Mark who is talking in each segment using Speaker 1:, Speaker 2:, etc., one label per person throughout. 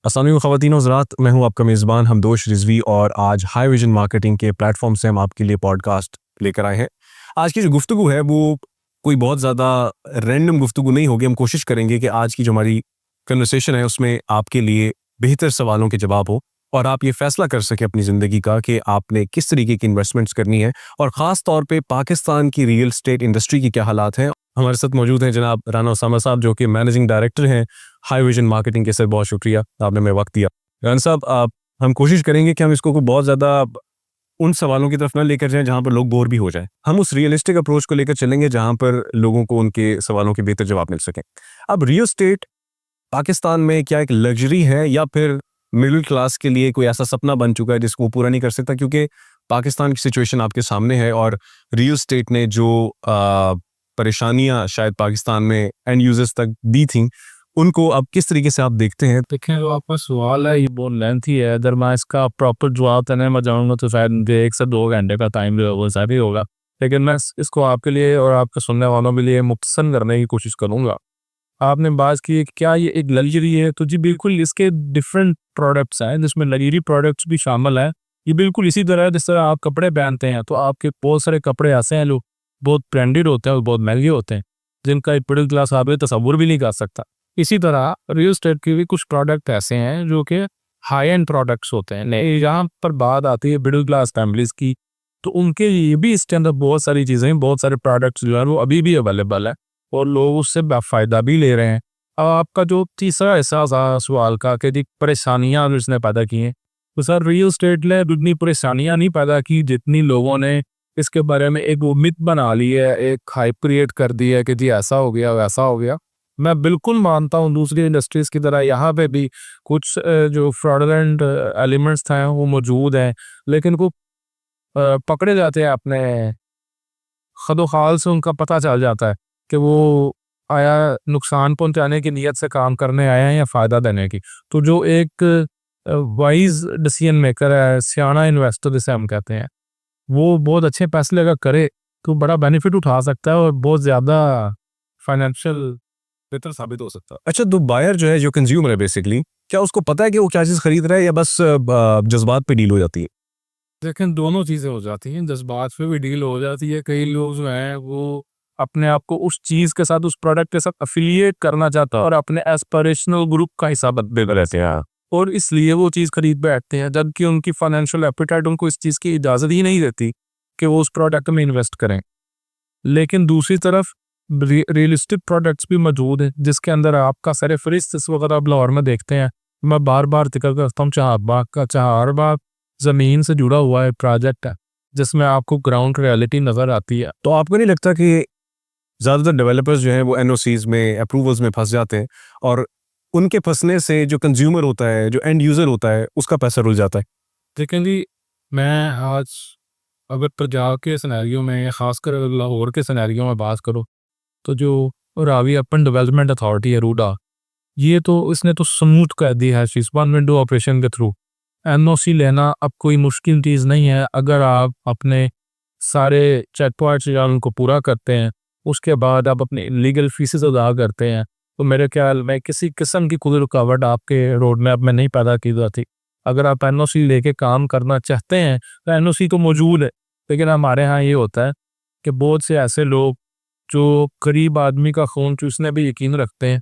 Speaker 1: अस्सलाम ख़वातीन और हज़रात, मैं हूं आपका मेज़बान हमदोश रिजवी और आज हाई विजन मार्केटिंग के प्लेटफॉर्म से हम आपके लिए पॉडकास्ट लेकर आए हैं। आज की जो गुफ्तगू है वो कोई बहुत ज़्यादा रैंडम गुफ्तगू नहीं होगी। हम कोशिश करेंगे कि आज की जो हमारी कन्वर्सेशन है उसमें आपके लिए बेहतर सवालों के जवाब हो और आप ये फैसला कर सकें अपनी ज़िंदगी का कि आपने किस तरीके की इन्वेस्टमेंट्स करनी है और ख़ास तौर पे पाकिस्तान की रियल एस्टेट इंडस्ट्री की क्या हालात हैं। हमारे साथ मौजूद हैं जनाब राना उसामा साहब, जो कि मैनेजिंग डायरेक्टर हैं हाई विजन मार्केटिंग के। सर बहुत शुक्रिया, आपने मेरा वक्त दिया। राना साहब, आप हम कोशिश करेंगे कि हम इसको कोई बहुत ज़्यादा उन सवालों की तरफ ना लेकर जाएं जहां पर लोग बोर भी हो जाएं। हम उस रियलिस्टिक अप्रोच को लेकर चलेंगे जहां पर लोगों को उनके सवालों के बेहतर जवाब मिल सकें। अब रियल एस्टेट पाकिस्तान में क्या एक लग्जरी है या फिर मिडिल क्लास के लिए कोई ऐसा सपना बन चुका है जिसको वो पूरा नहीं कर सकता? क्योंकि पाकिस्तान की सिचुएशन आपके सामने है और रियल एस्टेट ने जो परेशानियां शायद पाकिस्तान में एंड यूजर्स तक दी थी, उनको अब किस तरीके से आप देखते हैं?
Speaker 2: देखें, जो आपका सवाल है ये बहुत लेंथी है। अगर मैं इसका प्रॉपर जवाब देने में जाऊँगा तो शायद मुझे 1 से 2 घंटे का टाइम जो है वो ज़्यादा ही होगा। लेकिन मैं इसको आपके लिए और आपके सुनने वालों के लिए मुख्तसर करने की कोशिश करूँगा। आपने बात की है कि क्या ये एक लग्जरी है, तो जी बिल्कुल इसके डिफरेंट प्रोडक्ट्स हैं जिसमें लग्जरी प्रोडक्ट्स भी शामिल हैं। ये बिल्कुल इसी तरह है जिस तरह आप कपड़े पहनते हैं, तो आपके बहुत सारे कपड़े ऐसे हैं जो बहुत ब्रांडेड होते हैं और बहुत महंगे होते हैं, जिनका एक मिडिल क्लास आदमी तसव्वुर भी नहीं कर सकता। इसी तरह रियल एस्टेट के भी कुछ प्रोडक्ट ऐसे हैं जो कि हाई एंड प्रोडक्ट्स होते हैं। यहाँ पर बात आती है मिडिल क्लास फैमिलीज की, तो उनके लिए भी इसके अंदर बहुत सारी चीज़ें, बहुत सारे प्रोडक्ट्स जो है वो अभी भी अवेलेबल है और लोग उससे फ़ायदा भी ले रहे हैं। अब आपका जो तीसरा हिस्सा था सवाल का कि जी परेशानियाँ जो इसने पैदा की हैं, तो सर रियल एस्टेट ने उतनी परेशानियाँ नहीं पैदा की जितनी लोगों ने इसके बारे में एक वो मिथ बना ली है, एक हाइप क्रिएट कर दी है कि जी ऐसा हो गया, वैसा हो गया। मैं बिल्कुल मानता हूँ दूसरी इंडस्ट्रीज़ की तरह यहाँ पे भी कुछ जो फ्रॉडलेंट एलिमेंट्स हैं वो मौजूद हैं, लेकिन वो पकड़े जाते हैं अपने खदोखाल से। उनका पता चल जाता है कि वो आया नुकसान पहुंचाने की नीयत से काम करने आया है या फ़ायदा देने की। तो जो एक वाइज़ डिसीजन मेकर है, सियाना इन्वेस्टर जिसे हम कहते हैं, वो बहुत अच्छे फैसले अगर करे तो बड़ा बेनिफिट उठा सकता है और बहुत ज़्यादा फाइनेंशियल बेहतर साबित हो सकता है।
Speaker 1: अच्छा, तो बायर जो है, जो कंज्यूमर है बेसिकली, क्या उसको पता है कि वो क्या चीज़ खरीद रहा है या बस जज्बात पे डील हो जाती है?
Speaker 2: लेकिन दोनों चीज़ें हो जाती हैं, जज़्बात पे भी डील हो जाती है। कई लोग जो हैं वो अपने आप को उस चीज़ के साथ, उस प्रोडक्ट के साथ एफ़िलिएट करना चाहता है और अपने एस्पिरेशनल ग्रुप का हिस्सा बनते रहते हैं और इसलिए वो चीज़ खरीद बैठते हैं, जबकि उनकी फाइनेंशियल एपेटाइट उनको इस चीज़ की इजाज़त ही नहीं देती कि वो उस प्रोडक्ट में इन्वेस्ट करें। लेकिन दूसरी तरफ रियलिस्टिक प्रोडक्ट्स भी मौजूद हैं जिसके अंदर आपका सर-ए-फ़हरिस्त इस वक़्त आप लाहौर में देखते हैं। मैं बार-बार ज़िक्र करता हूँ चहार बाग का। चहार बाग ज़मीन से जुड़ा हुआ एक प्रोजेक्ट है जिसमें आपको ग्राउंड रियलिटी नज़र आती है।
Speaker 1: तो आपको नहीं लगता कि ज़्यादातर डेवलपर्स जो हैं वो एनओसीज़ में, अप्रूवल्स में फँस जाते हैं और उनके फँसने से जो कंज्यूमर होता है, जो एंड यूज़र होता है, उसका पैसा रुल जाता है?
Speaker 2: लेकिन जी मैं आज अगर पंजाब के सिनेरियो में, ख़ासकर लाहौर के सिनेरियो में बात करूँ, तो जो रावी अर्बन डेवलपमेंट अथॉरिटी है रूडा, ये तो इसने तो स्मूथ कर दी है चीज़ वन विंडो ऑपरेशन के थ्रू। एनओसी लेना अब कोई मुश्किल चीज़ नहीं है अगर आप अपने सारे चेक पॉइंट्स या उनको पूरा करते हैं, उसके बाद आप अपनी लीगल फीसेस अदा करते हैं, तो मेरे ख्याल में किसी किस्म की कोई रुकावट आपके रोड मैप में नहीं पैदा की जाती। अगर आप एनओसी लेके काम करना चाहते हैं तो एनओसी तो मौजूद है, लेकिन हमारे यहाँ ये होता है कि बहुत से ऐसे लोग जो गरीब आदमी का खून चूसने पे यकीन रखते हैं,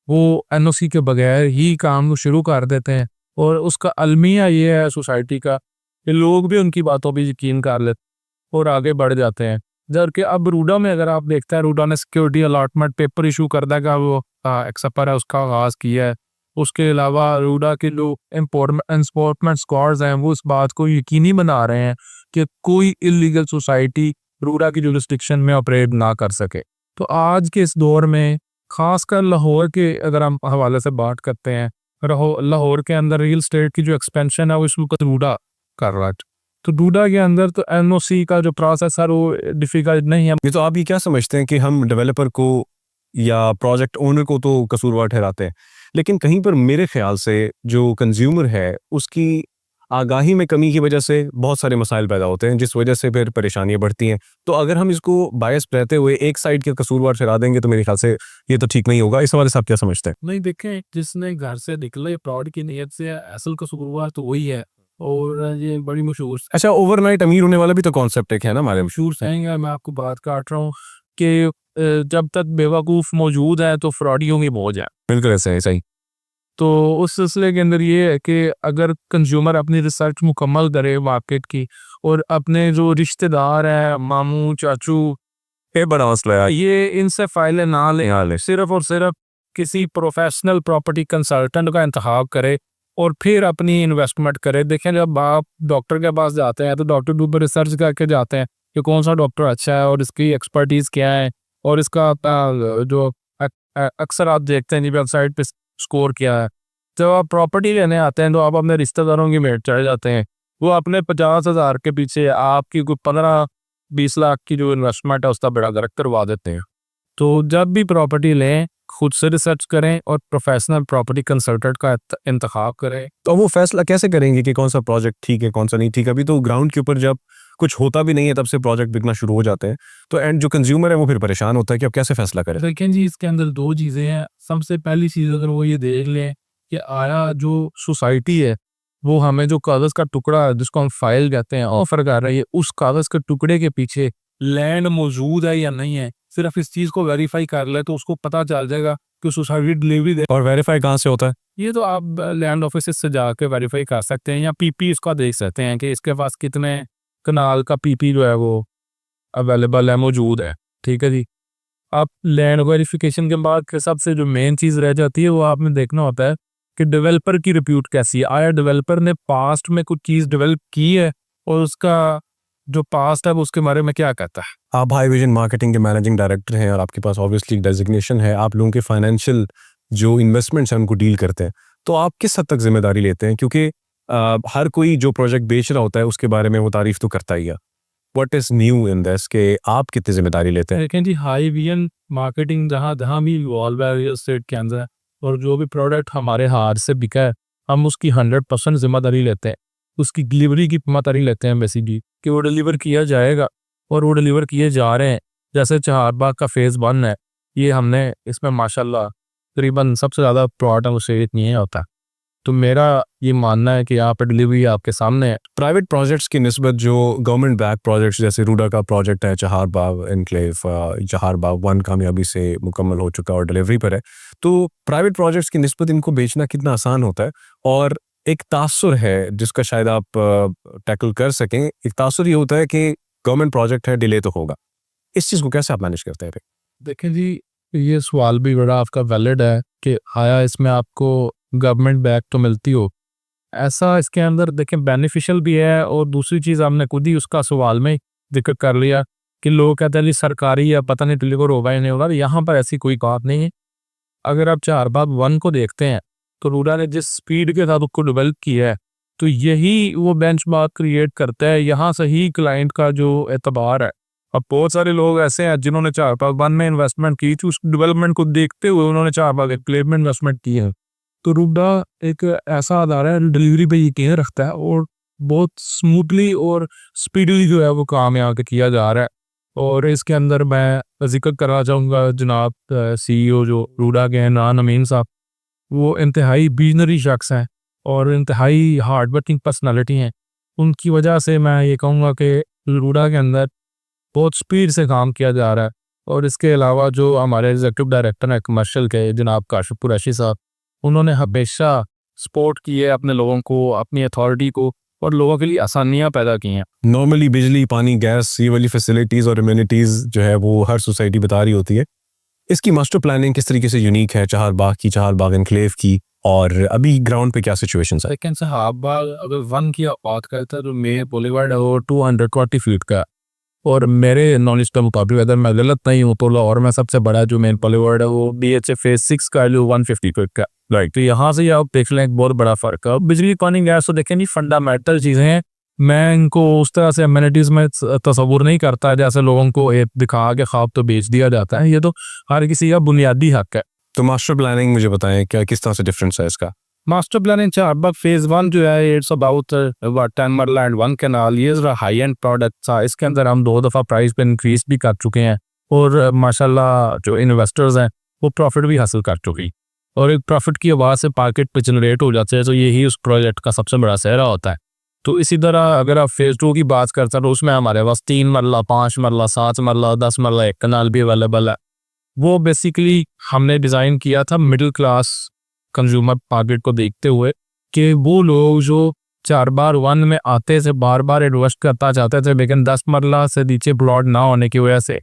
Speaker 2: वो एनओसी के बगैर ही काम शुरू कर देते हैं और उसका अलमिया ये है सोसाइटी का कि लोग भी उनकी बातों पे यकीन कर लेते और आगे बढ़ जाते हैं। जबकि अब रूडा में अगर आप देखते हैं, रूडा ने सिक्योरिटी अलॉटमेंट पेपर इशू कर देगा, वो एक्सपर है उसका आगाज़ किया है। उसके अलावा रूडा के लोग एनफोर्समेंट स्क्वाड्स हैं, वो इस बात को यकीनी बना रहे हैं कि कोई इलीगल सोसाइटी रूडा की जुरिस्डिक्शन में ऑपरेट ना कर सके। तो आज के इस दौर में खासकर लाहौर के अगर हम हवाले से बात करते हैं, लाहौर के अंदर रियल एस्टेट की जो एक्सपेंशन है वो इस वक्त रूडा कर रहा है। तो डूडा के अंदर तो एनओसी का जो प्रोसेस है वो डिफिकल्ट नहीं है।
Speaker 1: ये तो आप ये क्या समझते हैं कि हम डेवलपर को या प्रोजेक्ट ओनर को तो कसूरवार ठहराते हैं, लेकिन कहीं पर मेरे ख्याल से जो कंज्यूमर है उसकी आगाही में कमी की वजह से बहुत सारे मसाइल पैदा होते हैं, जिस वजह से फिर परेशानियां बढ़ती हैं। तो अगर हम इसको बायस रहते हुए एक साइड के कसूरवार ठहरा देंगे तो मेरे ख्याल से ये तो ठीक नहीं होगा। इस हवाले से आप क्या समझते हैं?
Speaker 2: नहीं देखें, जिसने घर से निकले फ्रॉड की नीयत से, असल कसूरवार तो वही है। और ये बड़ी मशहूर
Speaker 1: अच्छा, ओवरनाइट अमीर होने वाला भी तो कॉन्सेप्ट एक है ना हमारे।
Speaker 2: मशहूर saying है, मैं आपको बात काट रहा हूँ कि जब तक बेवकूफ़ मौजूद है तो फ्रॉडियों की मौज है।
Speaker 1: बिल्कुल ऐसे है, सही।
Speaker 2: तो उस सिलसिले के अंदर ये है कि अगर कंज्यूमर अपनी रिसर्च मुकम्मल करे मार्केट की, और अपने जो रिश्तेदार हैं, मामू चाचू,
Speaker 1: ये बड़ा मसला है।
Speaker 2: ये इनसे फाइलें ना लें, सिर्फ और सिर्फ किसी प्रोफेशनल प्रॉपर्टी कंसल्टेंट का इंतखाब करे और फिर अपनी इन्वेस्टमेंट करे। देखें, जब आप डॉक्टर के पास जाते हैं तो डॉक्टर के ऊपर रिसर्च करके जाते हैं कि कौन सा डॉक्टर अच्छा है और इसकी एक्सपर्टीज़ क्या है, और इसका जो अक्सर आप देखते हैं जी वेबसाइट पे स्कोर क्या है। जब आप प्रॉपर्टी लेने आते हैं तो आप अपने रिश्तेदारों की मेट चढ़ जाते हैं, वो अपने 50,000 के पीछे आपकी कोई 15-20 लाख की जो इन्वेस्टमेंट है उसका बेड़ा गर्क करवा देते हैं। तो जब भी प्रॉपर्टी लें, खुद से रिसर्च करें और प्रोफेशनल प्रॉपर्टी कंसल्टेंट का इंतखाब करें।
Speaker 1: तो वो फैसला कैसे करेंगे कि कौन सा प्रोजेक्ट ठीक है, कौन सा नहीं ठीक? अभी तो ग्राउंड के ऊपर जब कुछ होता भी नहीं है तब से प्रोजेक्ट बिकना शुरू हो जाते हैं, तो एंड जो कंज्यूमर है वो फिर परेशान होता है कि अब कैसे फैसला करें।
Speaker 2: लेकिन जी इसके अंदर दो चीज़ें हैं। सबसे पहली चीज़ अगर वो ये देख लें कि आया जो सोसाइटी है वो हमें जो कागज़ का टुकड़ा जिसको हम फाइल कहते हैं ऑफर कर रही है, उस कागज़ के टुकड़े के पीछे लैंड मौजूद है या नहीं है, सिर्फ इस चीज़ को वेरीफाई कर ले तो उसको पता चल जाएगा कि सोसाइटी डिलीवरी दे।
Speaker 1: और वेरीफाई कहाँ से होता है?
Speaker 2: ये तो आप लैंड ऑफिस से जाके वेरीफाई कर सकते हैं, या पीपी इसका देख सकते हैं कि इसके पास कितने कनाल का पीपी जो है वो अवेलेबल है, मौजूद है। ठीक है जी। आप लैंड वेरिफिकेशन के बाद फिर सबसे जो मेन चीज़ रह जाती है वो आपने देखना होता है कि डेवलपर की रिप्यूट कैसी है। आया डेवलपर ने पास्ट में कुछ चीज़ डेवलप की है और उसका जो पास्ट है वो उसके बारे में क्या कहता है।
Speaker 1: आप हाई विजन मार्केटिंग के मैनेजिंग डायरेक्टर हैं और आपके पास ऑब्वियसली डेजिग्नेशन है, आप लोगों के फाइनेंशियल जो इन्वेस्टमेंट्स हैं उनको डील करते हैं, तो आप किस हद तक जिम्मेदारी लेते हैं? क्योंकि हर कोई जो प्रोजेक्ट बेच रहा होता है उसके बारे में वो तारीफ तो करता ही है। What is new in this कि आप कितनी जिम्मेदारी लेते हैं?
Speaker 2: लेकिन जी हाई विजन मार्केटिंग जहाँ जहाँ भी इवॉल्व है रियल एस्टेट के अंदर, और जो भी प्रोडक्ट हमारे हाथ से बिका है हम उसकी 100% जिम्मेदारी लेते हैं, उसकी डिलीवरी की जिम्मेदारी लेते हैं बेसिकली कि वो डिलीवर किया जाएगा, और वो डिलीवर किए जा रहे हैं। जैसे चहारबाग का फेज़ 1 है, ये हमने इसमें माशाल्लाह तकरीबन सबसे ज़्यादा प्लॉट है उसे इतनी होता है। तो मेरा ये मानना है कि यहाँ पे डिलीवरी आपके सामने है।
Speaker 1: प्राइवेट प्रोजेक्ट्स की निस्बत जो गवर्नमेंट बैक प्रोजेक्ट्स जैसे रूडा का प्रोजेक्ट है चहारबाग एनक्लेव, चहारबाग 1 कामयाबी से मुकम्मल हो चुका और डिलीवरी पर है, तो प्राइवेट प्रोजेक्ट्स की निस्बत इनको बेचना कितना आसान होता है? और एक तासुर है जिसका शायद आप टैकल कर सकें, एक तासुर ये होता है कि गवर्नमेंट प्रोजेक्ट है, डिले तो होगा। इस चीज़ को कैसे आप मैनेज करते हैं फिर?
Speaker 2: देखें जी, ये सवाल भी बड़ा आपका वैलिड है कि आया इसमें आपको गवर्नमेंट बैक तो मिलती हो। ऐसा इसके अंदर देखें बेनिफिशियल भी है, और दूसरी चीज़ हमने खुद ही उसका सवाल में जिक्र कर लिया कि लोग कहते हैं जी सरकारी या पता नहीं डिलीवर होगा या नहीं होगा। यहाँ पर ऐसी कोई बात नहीं है। अगर आप चहारबाग 1 को देखते हैं तो रूडा ने जिस स्पीड के साथ उसको डेवलप किया है, तो यही वो बेंचमार्क क्रिएट करता है। यहाँ से ही क्लाइंट का जो एतबार है। अब बहुत सारे लोग ऐसे हैं जिन्होंने चहारबाग 1 में इन्वेस्टमेंट की थी, उस डेवलपमेंट को देखते हुए उन्होंने चहारबाग एनक्लेव में इन्वेस्टमेंट की है। तो रूडा एक ऐसा अदारा है डिलीवरी पे यकीन रखता है, और बहुत स्मूथली और स्पीडली जो है वो काम यहाँ पे किया जा रहा है। और इसके अंदर मैं जिक्र करना चाहूँगा जनाब CEO जो रूडा के हैं नान अमीन साहब, वो इंतहाई विजनरी शख्स हैं और इंतहाई हार्ड वर्किंग पर्सनालिटी हैं। उनकी वजह से मैं ये कहूँगा कि रूडा के अंदर बहुत स्पीड से काम किया जा रहा है। और इसके अलावा जो हमारे एग्जीक्यूटिव डायरेक्टर हैं कमर्शियल के जनाब काशिफ कुरैशी साहब, उन्होंने हमेशा सपोर्ट की है अपने लोगों को, अपनी अथॉरिटी को, और लोगों के लिए आसानियाँ पैदा की हैं।
Speaker 1: नॉर्मली बिजली, पानी, गैस, ये वाली फैसिलिटीज़ और इम्यूनिटीज़ जो है वो हर सोसाइटी बता रही होती है। इसकी मास्टर प्लानिंग किस तरीके से यूनिक है चहारबाग की, चहारबाग एनक्लेव की, और अभी ग्राउंड पे क्या सिचुएशन है?
Speaker 2: लेकिन चहारबाग अगर 1 की आप बात करते हैं तो मेन बॉलीवुड है वो 220 फीट का, और मेरे नॉलेज के मुताबिक अगर मैं गलत नहीं हूँ तो लाहौर में सबसे बड़ा जो मेन बॉलीवुड है वो BHA फेज 6 का जो 150 फीट का। राइट, तो यहाँ से आप देख लें एक बहुत बड़ा फ़र्क है। बिजली, पानी, गैस तो देखें नहीं फंडामेंटल चीज़ें हैं। मैं इनको उस तरह से एमिनिटीज़ में तस्वुर नहीं करता जैसे लोगों को एक दिखा के ख्वाब तो बेच दिया जाता है। ये तो हर किसी का बुनियादी हक है।
Speaker 1: तो मास्टर प्लानिंग मुझे बताएं क्या किस तरह से डिफरेंस है इसका?
Speaker 2: Master plan in Charbagh phase 1 जो है इट्स अबाउट 10 मरला एंड 1 कैनाल। ये ज़रा हाई एंड प्रोडक्ट था। इसके अंदर हम 2 दफ़ा प्राइस पे इंक्रीज़ भी कर चुके हैं और माशाल्लाह जो इन्वेस्टर्स हैं वो प्रॉफिट भी हासिल कर चुकी और एक प्रॉफिट की आवाज़ से मार्केट पे जनरेट हो जाते हैं, तो यही उस प्रोजेक्ट का सबसे बड़ा सेहरा होता है। तो इसी तरह अगर आप फेज़ 2 की बात करते हैं तो उसमें हमारे पास 3 मरला, 5 मरला, 7 मरला, 10 मरला 1 कनाल भी अवेलेबल है। वो बेसिकली हमने डिज़ाइन किया था मिडिल क्लास कंज्यूमर मार्केट को देखते हुए कि वो लोग जो 4x1 में आते थे, बार-बार इन्वेस्ट करना चाहते थे, लेकिन 10 मरला से नीचे प्लॉट ना होने की वजह से,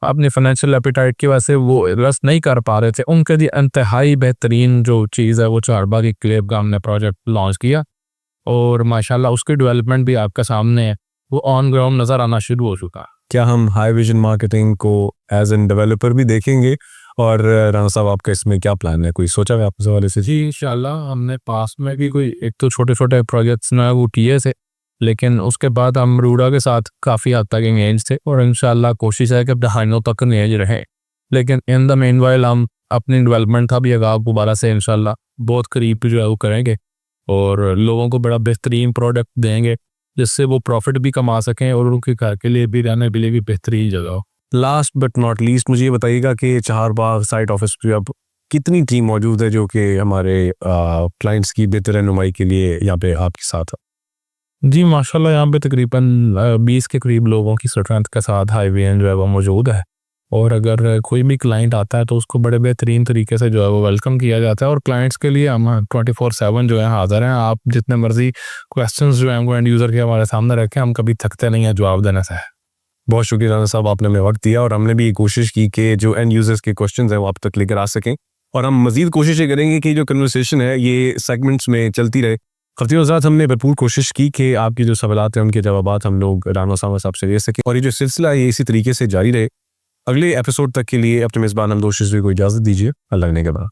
Speaker 2: अपनी फाइनेंशियल एपेटाइट की वजह से वो इन्वेस्ट नहीं कर पा रहे थे। उनके लिए इंतहाई बेहतरीन जो चीज़ है वो चारबाग एन्क्लेव का हमने प्रोजेक्ट लॉन्च किया और माशाल्लाह उसकी डेवलपमेंट भी आपके सामने है, वो ऑन ग्राउंड नज़र आना शुरू हो चुका है।
Speaker 1: क्या हम हाई विजन मार्केटिंग को एज एन डेवलपर भी देखेंगे? और राना साहब आपका इसमें क्या प्लान है, कोई सोचा है आपके हवाले से?
Speaker 2: जी इंशाल्लाह हमने पास में भी कोई एक तो छोटे-छोटे प्रोजेक्ट्स ना वो किए थे, लेकिन उसके बाद हम रूडा के साथ काफ़ी हद तक एंगेज थे और इंशाल्लाह कोशिश है कि दहाइयों तक एंगेज रहें। लेकिन इन द मीनवाइल हम अपनी डेवलपमेंट का भी आगाज़ दोबारा से इंशाल्लाह बहुत करीब जो है वो करेंगे और लोगों को बड़ा बेहतरीन प्रोडक्ट देंगे जिससे वो प्रॉफिट भी कमा सकें और उनके घर के लिए भी रहने के लिए भी बेहतरीन जगह हो।
Speaker 1: लास्ट बट नॉट लीस्ट मुझे ये बताइएगा कि चारबाग साइट ऑफिस पे अब कितनी टीम मौजूद है जो कि हमारे क्लाइंट्स की बेहतर रहनुमाई के लिए यहाँ पे आपके साथ है?
Speaker 2: जी माशाल्लाह यहाँ पे तकरीबन 20 के करीब लोगों की स्ट्रेंथ के साथ हाईवे जो है वो मौजूद है और अगर कोई भी क्लाइंट आता है तो उसको बड़े बेहतरीन तरीके से जो है वो वेलकम किया जाता है और क्लाइंट्स के लिए हम 24/7 जो है हाज़िर हैं। आप जितने मर्जी क्वेश्चंस जो हैं वो एंड यूज़र के हमारे सामने रखें, हम कभी थकते नहीं हैं जवाब देने से।
Speaker 1: बहुत शुक्रिया राना साहब, आपने हमें वक्त दिया और हमने भी कोशिश की कि जो एंड यूजर्स के क्वेश्चंस हैं वो आप तक लेकर आ सकें और हम मजीद कोशिशें करेंगे कि जो कन्वर्सेशन है ये सेगमेंट्स में चलती रहे। खतीब हज़रात, हमने भरपूर कोशिश की कि आपकी जो सवालात हैं उनके जवाबात हम लोग राना साहब से ले सकें और ये जो सिलसिला है ये इसी तरीके से जारी रहे। अगले एपिसोड तक के लिए अपने मेज़बान हमदोश रिजवी को इजाज़त दीजिए। अल्लाह ने के बाद।